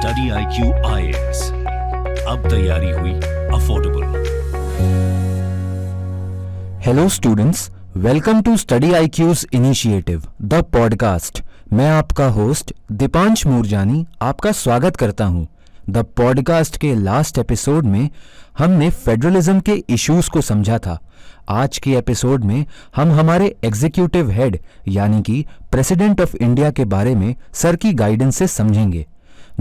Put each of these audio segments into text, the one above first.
Study IQ IAS, अब तैयारी हुई affordable. Hello students, welcome to study IQ's initiative the podcast. मैं आपका होस्ट दीपांश मूरजानी आपका स्वागत करता हूं। द पॉडकास्ट के लास्ट एपिसोड में हमने फेडरलिज्म के इश्यूज को समझा था। आज के एपिसोड में हम हमारे एग्जीक्यूटिव हेड यानी कि प्रेसिडेंट ऑफ इंडिया के बारे में सर की गाइडेंस से समझेंगे।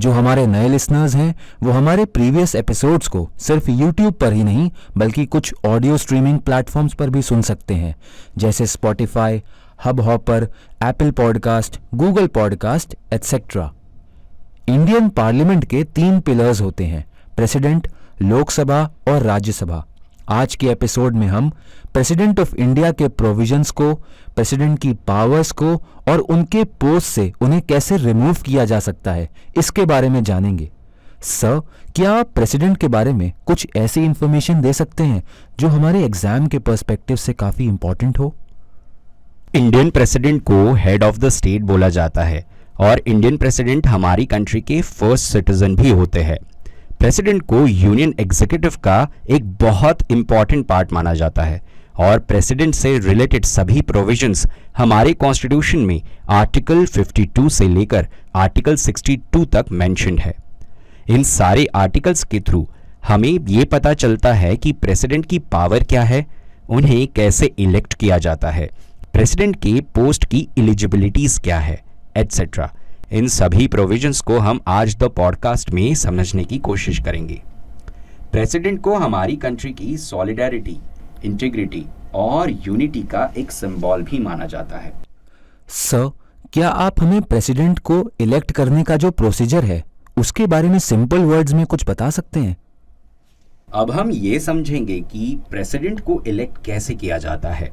जो हमारे नए लिसनर्स हैं वो हमारे प्रीवियस एपिसोड्स को सिर्फ यूट्यूब पर ही नहीं बल्कि कुछ ऑडियो स्ट्रीमिंग प्लेटफॉर्म्स पर भी सुन सकते हैं, जैसे Spotify, Hub Hopper, Apple podcast, Google podcast etcetera. Indian parliament के 3 पिलर्स होते हैं, प्रेसिडेंट, लोकसभा और राज्यसभा। आज के एपिसोड में हम प्रेसिडेंट ऑफ इंडिया के प्रोविजंस को, प्रेसिडेंट की पावर्स को और उनके पोस्ट से उन्हें कैसे रिमूव किया जा सकता है इसके बारे में जानेंगे। सर, क्या आप प्रेसिडेंट के बारे में कुछ ऐसी इंफॉर्मेशन दे सकते हैं जो हमारे एग्जाम के पर्सपेक्टिव से काफी इंपॉर्टेंट हो? इंडियन प्रेसिडेंट को हेड ऑफ द स्टेट बोला जाता है और इंडियन प्रेसिडेंट हमारी कंट्री के फर्स्ट सिटीजन भी होते हैं। प्रेसिडेंट को यूनियन एग्जीक्यूटिव का एक बहुत इंपॉर्टेंट पार्ट माना जाता है और प्रेसिडेंट से रिलेटेड सभी प्रोविजंस हमारे कॉन्स्टिट्यूशन में आर्टिकल 52 से लेकर आर्टिकल 62 तक मेंशन्ड है। इन सारे आर्टिकल्स के थ्रू हमें ये पता चलता है कि प्रेसिडेंट की पावर क्या है, उन्हें कैसे इलेक्ट किया जाता है, प्रेसिडेंट के पोस्ट की एलिजिबिलिटीज क्या है, एटसेट्रा। इन सभी प्रोविजंस को हम आज द पॉडकास्ट में समझने की कोशिश करेंगे। प्रेसिडेंट को हमारी कंट्री की सॉलिडारिटी, इंटीग्रिटी और यूनिटी का एक सिंबल भी माना जाता है। सर, क्या आप हमें प्रेसिडेंट को इलेक्ट करने का जो प्रोसीजर है उसके बारे में सिंपल वर्ड्स में कुछ बता सकते हैं? अब हम ये समझेंगे कि प्रेसिडेंट को इलेक्ट कैसे किया जाता है।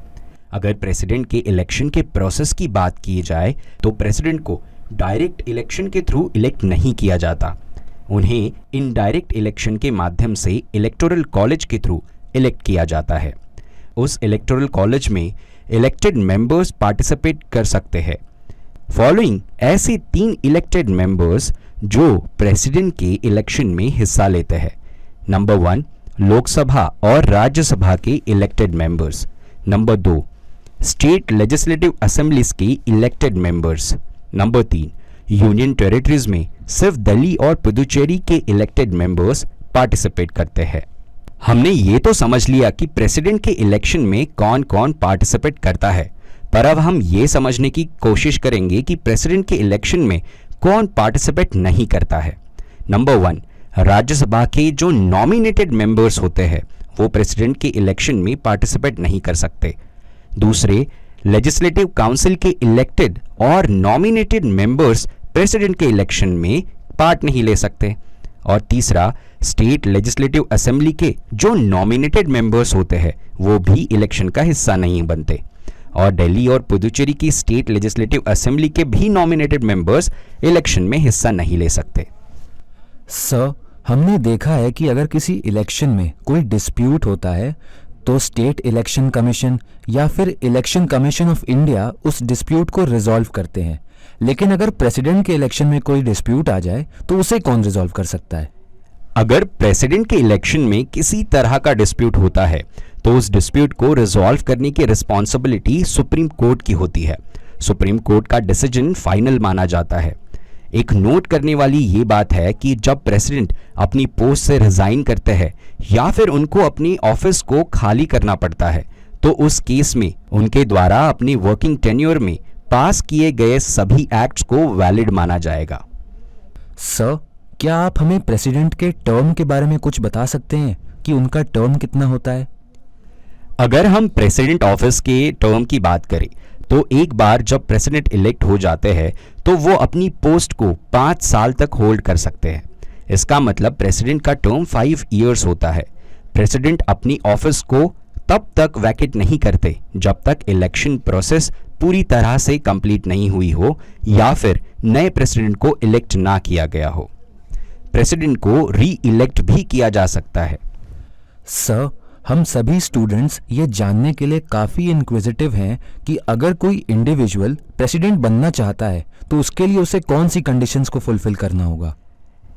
अगर प्रेसिडेंट के इलेक्शन के प्रोसेस की बात की जाए तो प्रेसिडेंट को डायरेक्ट इलेक्शन के थ्रू इलेक्ट नहीं किया जाता। उन्हें इनडायरेक्ट इलेक्शन के माध्यम से इलेक्टोरल कॉलेज के थ्रू इलेक्ट किया जाता है। उस इलेक्टोरल कॉलेज में इलेक्टेड मेंबर्स पार्टिसिपेट कर सकते हैं। फॉलोइंग ऐसे 3 इलेक्टेड मेंबर्स जो प्रेसिडेंट के इलेक्शन में हिस्सा लेते हैं। नंबर 1, लोकसभा और राज्यसभा के elected members. Number 2, state legislative assemblies के elected members. Number 3, union territories में सिर्फ दिल्ली और पुदुचेरी के इलेक्टेड मेंबर्स पार्टिसिपेट करते हैं। हमने ये तो समझ लिया कि प्रेसिडेंट के इलेक्शन में कौन कौन पार्टिसिपेट करता है, पर अब हम ये समझने की कोशिश करेंगे कि प्रेसिडेंट के इलेक्शन में कौन पार्टिसिपेट नहीं करता है। नंबर 1, राज्यसभा के जो नॉमिनेटेड मेंबर्स होते हैं वो प्रेसिडेंट के इलेक्शन में पार्टिसिपेट नहीं कर सकते। दूसरे, लेजिस्लेटिव काउंसिल के इलेक्टेड और नॉमिनेटेड मेंबर्स प्रेसिडेंट के इलेक्शन में पार्ट नहीं ले सकते। और तीसरा, स्टेट लेजिस्लेटिव असेंबली के जो नॉमिनेटेड मेंबर्स होते हैं वो भी इलेक्शन का हिस्सा नहीं बनते। और दिल्ली और पुदुचेरी की स्टेट लेजिस्लेटिव असेंबली के भी नॉमिनेटेड मेंबर्स इलेक्शन में हिस्सा नहीं ले सकते। सर, हमने देखा है कि अगर किसी इलेक्शन में कोई डिस्प्यूट होता है तो स्टेट इलेक्शन कमीशन या फिर इलेक्शन कमीशन ऑफ इंडिया उस डिस्प्यूट को रिजॉल्व करते हैं, लेकिन अगर प्रेसिडेंट के इलेक्शन में कोई डिस्प्यूट आ जाए तो उसे कौन रिजॉल्व कर सकता है? अगर प्रेसिडेंट के इलेक्शन में किसी तरह का डिस्प्यूट होता है तो उस डिस्प्यूट को रिजॉल्व करने की रिस्पॉन्सिबिलिटी सुप्रीम कोर्ट की होती है। सुप्रीम कोर्ट का डिसीजन फाइनल माना जाता है। एक नोट करने वाली ये बात है कि जब प्रेसिडेंट अपनी पोस्ट से रिजाइन करते हैं या फिर उनको अपनी ऑफिस को खाली करना पड़ता है तो उस केस में उनके द्वारा अपनी वर्किंग टेन्योर में पास किए गए सभी एक्ट्स को वैलिड माना जाएगा। सर, क्या आप हमें प्रेसिडेंट के टर्म के बारे में कुछ बता सकते हैं कि उनका टर्म कितना होता है? अगर हम प्रेसिडेंट ऑफिस के टर्म की बात करें तो एक बार जब प्रेसिडेंट इलेक्ट हो जाते हैं तो वो अपनी पोस्ट को 5 साल तक होल्ड कर सकते हैं। इसका मतलब प्रेसिडेंट का टर्म 5 इयर्स होता है। प्रेसिडेंट अपनी ऑफिस को तब तक वैकेट नहीं करते जब तक इलेक्शन प्रोसेस पूरी तरह से कंप्लीट नहीं हुई हो या फिर नए प्रेसिडेंट को इलेक्ट ना किया गया हो। प्रेसिडेंट को री इलेक्ट भी किया जा सकता है। सर, हम सभी स्टूडेंट्स ये जानने के लिए काफ़ी इंक्विजिटिव हैं कि अगर कोई इंडिविजुअल प्रेसिडेंट बनना चाहता है तो उसके लिए उसे कौन सी कंडीशंस को फुलफिल करना होगा।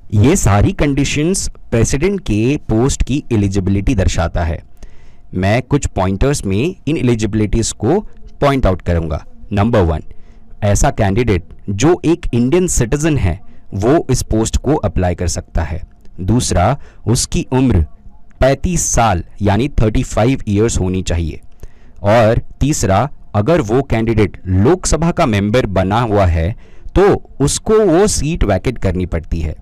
ये सारी कंडीशंस प्रेसिडेंट के पोस्ट की एलिजिबिलिटी दर्शाता है। मैं कुछ पॉइंटर्स में इन एलिजिबिलिटीज को पॉइंट आउट करूंगा। नंबर 1, ऐसा कैंडिडेट जो एक इंडियन सिटीजन है वो इस पोस्ट को अप्लाई कर सकता है। दूसरा, उसकी उम्र 35 साल यानी 35 ईयर्स होनी चाहिए। और तीसरा, अगर वो कैंडिडेट लोकसभा का मेंबर बना हुआ है तो उसको वो सीट वैकेट करनी पड़ती है।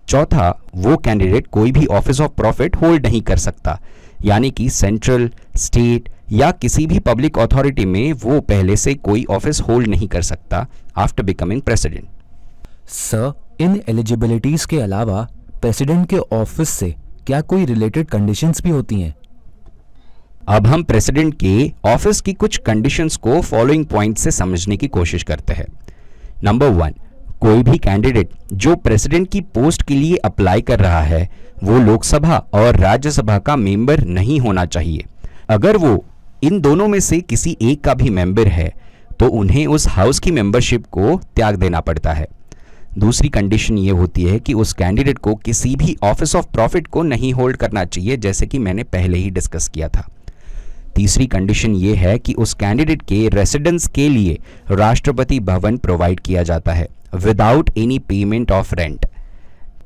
चौथा, वो कैंडिडेट कोई भी ऑफिस ऑफ प्रॉफिट होल्ड नहीं कर सकता, यानी कि सेंट्रल, स्टेट या किसी भी पब्लिक अथॉरिटी में वो पहले से कोई ऑफिस होल्ड नहीं कर सकता आफ्टर बिकमिंग प्रेसिडेंट। सर, इन एलिजिबिलिटीज के अलावा प्रेसिडेंट के ऑफिस से क्या कोई रिलेटेड कंडीशंस भी होती हैं? अब हम प्रेसिडेंट के ऑफिस की कुछ कंडीशंस को फॉलोइंग पॉइंट से समझने की कोशिश करते हैं। नंबर 1, कोई भी कैंडिडेट जो प्रेसिडेंट की पोस्ट के लिए अप्लाई कर रहा है वो लोकसभा और राज्यसभा का मेंबर नहीं होना चाहिए। अगर वो इन दोनों में से किसी एक का भी मेंबर है तो उन्हें उस हाउस की मेंबरशिप को त्याग देना पड़ता है। दूसरी कंडीशन ये होती है कि उस कैंडिडेट को किसी भी ऑफिस ऑफ प्रॉफिट को नहीं होल्ड करना चाहिए, जैसे कि मैंने पहले ही डिस्कस किया था। तीसरी कंडीशन ये है कि उस कैंडिडेट के रेसिडेंस के लिए राष्ट्रपति भवन प्रोवाइड किया जाता है without any payment of rent.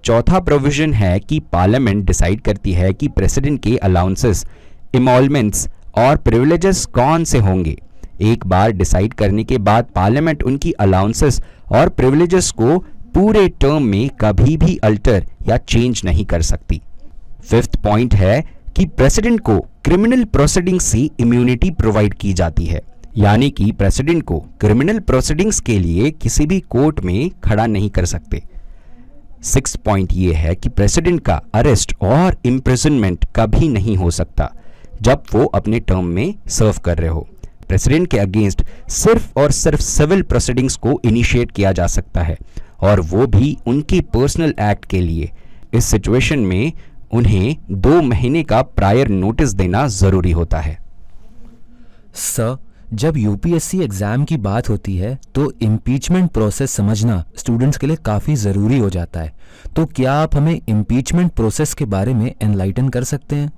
चौथा प्रोविजन है कि पार्लियामेंट डिसाइड करती है कि प्रेसिडेंट के अलाउंसेस, इमॉल्मेंट्स और प्रिविलेजेस कौन से होंगे। एक बार डिसाइड करने के बाद पार्लियामेंट उनकी अलाउंसेस और प्रिविलेजेस को पूरे टर्म में कभी भी अल्टर या चेंज नहीं कर सकती। फिफ्थ पॉइंट है कि प्रेसिडेंट को क्रिमिनल प्रोसीडिंग्स से इम्यूनिटी प्रोवाइड की जाती है, यानी कि प्रेसिडेंट को क्रिमिनल प्रोसीडिंग्स के लिए किसी भी कोर्ट में खड़ा नहीं कर सकते। सिक्स्थ पॉइंट ये है कि प्रेसिडेंट का अरेस्ट और इम्प्रिजनमेंट कभी नहीं हो सकता जब वो अपने टर्म में सर्व कर रहे हो। प्रेसिडेंट के अगेंस्ट सिर्फ और सिर्फ सिविल प्रोसीडिंग्स को इनिशिएट किया जा सकता है और वो भी उनके पर्सनल एक्ट के लिए। इस सिचुएशन में उन्हें 2 महीने का प्रायर नोटिस देना जरूरी होता है। सर, जब यूपीएससी एग्जाम की बात होती है तो इम्पीचमेंट प्रोसेस समझना स्टूडेंट्स के लिए काफ़ी ज़रूरी हो जाता है, तो क्या आप हमें इम्पीचमेंट प्रोसेस के बारे में एनलाइटन कर सकते हैं?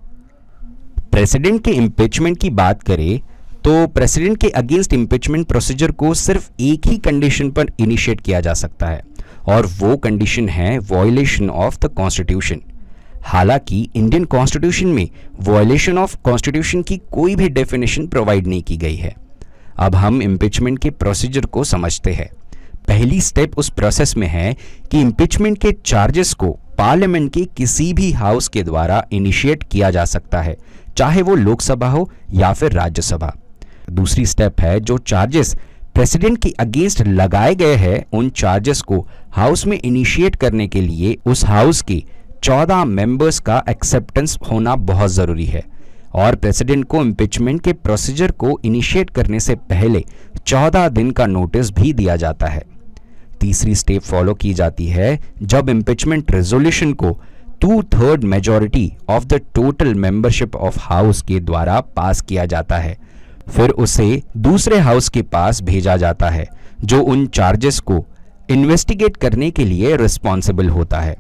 प्रेसिडेंट के इम्पीचमेंट की बात करें तो प्रेसिडेंट के अगेंस्ट इम्पीचमेंट प्रोसीजर को सिर्फ एक ही कंडीशन पर इनिशिएट किया जा सकता है और वो कंडीशन है वॉयलेशन ऑफ द कॉन्स्टिट्यूशन। हालांकि इंडियन कॉन्स्टिट्यूशन में वॉयलेशन ऑफ कॉन्स्टिट्यूशन की कोई भी डेफिनेशन प्रोवाइड नहीं की गई है। अब हम इम्पीचमेंट के प्रोसीजर को समझते हैं। पहली स्टेप उस प्रोसेस में है कि इम्पीचमेंट के चार्जेस को पार्लियामेंट के किसी भी हाउस के द्वारा इनिशिएट किया जा सकता है, चाहे वो लोकसभा हो या फिर राज्यसभा। दूसरी स्टेप है जो चार्जेस प्रेसिडेंट के अगेंस्ट लगाए गए हैं उन चार्जेस को हाउस में इनिशिएट करने के लिए उस हाउस के 14 मेंबर्स का एक्सेप्टेंस होना बहुत ज़रूरी है और प्रेसिडेंट को इम्पीचमेंट के प्रोसीजर को इनिशिएट करने से पहले 14 दिन का नोटिस भी दिया जाता है। तीसरी स्टेप फॉलो की जाती है जब इम्पीचमेंट रेजोल्यूशन को 2/3 majority of the total membership of house के द्वारा पास किया जाता है। फिर उसे दूसरे हाउस के पास भेजा जाता है जो उन चार्जेस को इन्वेस्टिगेट करने के लिए रिस्पॉन्सिबल होता है।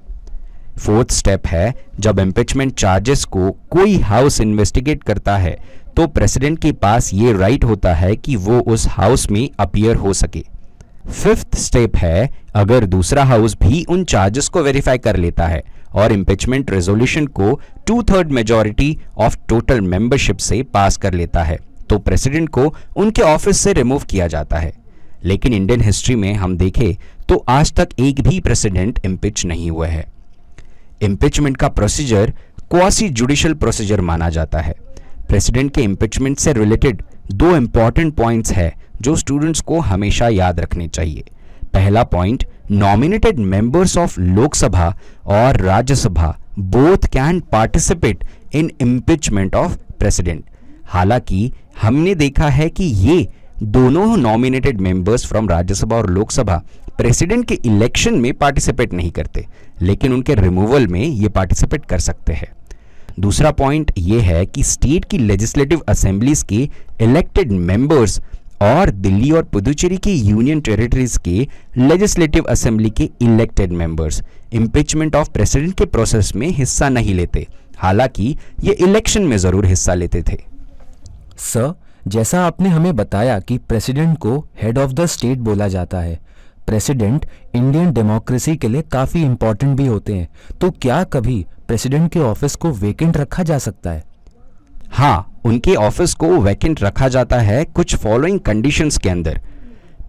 फोर्थ स्टेप है जब इम्पीचमेंट चार्जेस को कोई हाउस इन्वेस्टिगेट करता है तो प्रेसिडेंट के पास ये राइट होता है कि वो उस हाउस में अपीयर हो सके। फिफ्थ स्टेप है अगर दूसरा हाउस भी उन चार्जेस को वेरीफाई कर लेता है और इम्पीचमेंट रेजोल्यूशन को 2/3 मेजॉरिटी ऑफ टोटल मेंबरशिप से पास कर लेता है तो प्रेसिडेंट को उनके ऑफिस से रिमूव किया जाता है। लेकिन इंडियन हिस्ट्री में हम देखें तो आज तक एक भी प्रेसिडेंट इम्पीच नहीं हुए हैं। इम्पीचमेंट का प्रोसीजर क्वासी जुडिशियल प्रोसीजर माना जाता है। प्रेसिडेंट के इम्पीचमेंट से रिलेटेड 2 इंपॉर्टेंट पॉइंट्स हैं जो स्टूडेंट्स को हमेशा याद रखने चाहिए। पहला point, nominated members of Lok Sabha और Rajya Sabha both can participate in impeachment of president. हालांकि हमने देखा है कि ये दोनों नॉमिनेटेड मेंबर्स फ्रॉम राज्यसभा और लोकसभा प्रेसिडेंट के इलेक्शन में पार्टिसिपेट नहीं करते, लेकिन उनके रिमूवल में ये पार्टिसिपेट कर सकते हैं। दूसरा पॉइंट ये है कि स्टेट की लेजिस्लेटिव असेंबलीज के इलेक्टेड मेंबर्स और दिल्ली और पुदुचेरी के यूनियन टेरिटरीज के लेजिस्लेटिव असेंबली के elected members impeachment of president के प्रोसेस में हिस्सा नहीं लेते, हालांकि ये इलेक्शन में जरूर हिस्सा लेते थे। सर, जैसा आपने हमें बताया कि प्रेसिडेंट को हेड ऑफ द स्टेट बोला जाता है, प्रेसिडेंट इंडियन डेमोक्रेसी के लिए काफ़ी इम्पोर्टेंट भी होते हैं, तो क्या कभी प्रेसिडेंट के ऑफिस को वेकेंट रखा जा सकता है? हाँ, उनके ऑफिस को वैकेंट रखा जाता है कुछ फॉलोइंग कंडीशंस के अंदर।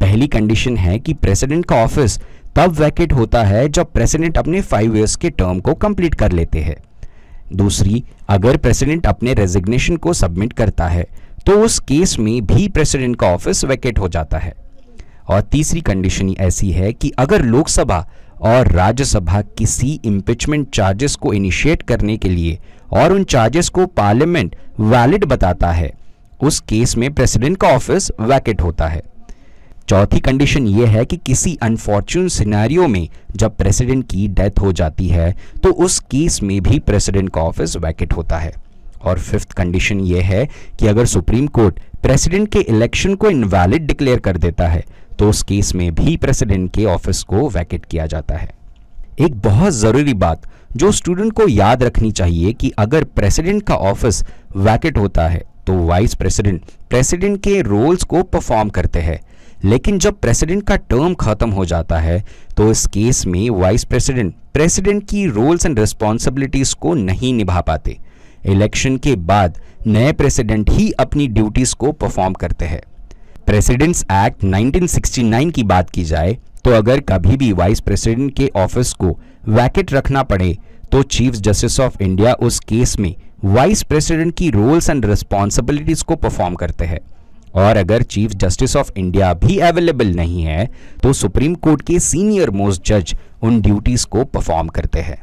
पहली कंडीशन है कि प्रेसिडेंट का ऑफिस तब वैकेंट होता है जब प्रेसिडेंट अपने 5 इयर्स के टर्म को कंप्लीट कर लेते हैं। दूसरी, अगर प्रेसिडेंट अपने रेजिग्नेशन को सबमिट करता है तो उस केस में भी प्रेसिडेंट का ऑफिस वैकेंट हो जाता है। और तीसरी कंडीशन ऐसी है कि अगर लोकसभा और राज्यसभा किसी इम्पीचमेंट चार्जेस को इनिशिएट करने के लिए और उन चार्जेस को पार्लियामेंट वैलिड बताता है, उस केस में प्रेसिडेंट का ऑफिस वैकेंट होता है। चौथी कंडीशन ये है कि किसी अनफॉर्चूनेट सिनेरियो में जब प्रेसिडेंट की डेथ हो जाती है तो उस केस में भी प्रेसिडेंट का ऑफिस वैकेंट होता है। और फिफ्थ कंडीशन ये है कि अगर सुप्रीम कोर्ट प्रेसिडेंट के इलेक्शन को इनवैलिड डिक्लेयर कर देता है तो उस केस में भी प्रेसिडेंट के ऑफिस को वैकेंट किया जाता है। एक बहुत ज़रूरी बात जो स्टूडेंट को याद रखनी चाहिए कि अगर प्रेसिडेंट का ऑफिस वैकेंट होता है तो वाइस प्रेसिडेंट प्रेसिडेंट के रोल्स को परफॉर्म करते हैं, लेकिन जब प्रेसिडेंट का टर्म खत्म हो जाता है तो इस केस में वाइस प्रेसिडेंट प्रेसिडेंट की रोल्स एंड रिस्पॉन्सिबिलिटीज को नहीं निभा पाते। इलेक्शन के बाद नए प्रेसिडेंट ही अपनी ड्यूटीज को परफॉर्म करते हैं। प्रेसिडेंट्स एक्ट 1969 की बात की जाए तो अगर कभी भी वाइस प्रेसिडेंट के ऑफिस को वैकेंट रखना पड़े तो चीफ जस्टिस ऑफ इंडिया उस केस में वाइस प्रेसिडेंट की रोल्स एंड रिस्पॉन्सिबिलिटीज को परफॉर्म करते हैं। और अगर चीफ जस्टिस ऑफ इंडिया भी अवेलेबल नहीं है तो सुप्रीम कोर्ट के सीनियर मोस्ट जज उन ड्यूटीज को परफॉर्म करते हैं।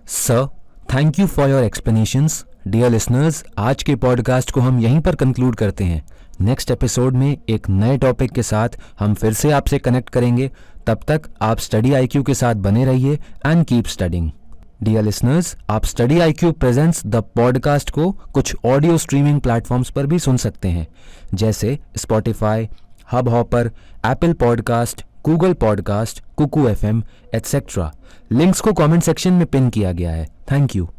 Sir, thank you for your explanations. Dear listeners, आज के पॉडकास्ट को हम यहीं पर कंक्लूड करते हैं। नेक्स्ट एपिसोड में एक नए टॉपिक के साथ हम फिर से आपसे कनेक्ट करेंगे। तब तक आप स्टडी IQ के साथ बने रहिए and keep studying. Dear listeners, आप study IQ presents the podcast को कुछ ऑडियो स्ट्रीमिंग प्लेटफॉर्म्स पर भी सुन सकते हैं, जैसे Spotify, Hub Hopper, Apple podcast, Google podcast, Kuku FM, etcetera. Links को कमेंट सेक्शन में पिन किया गया है। Thank you.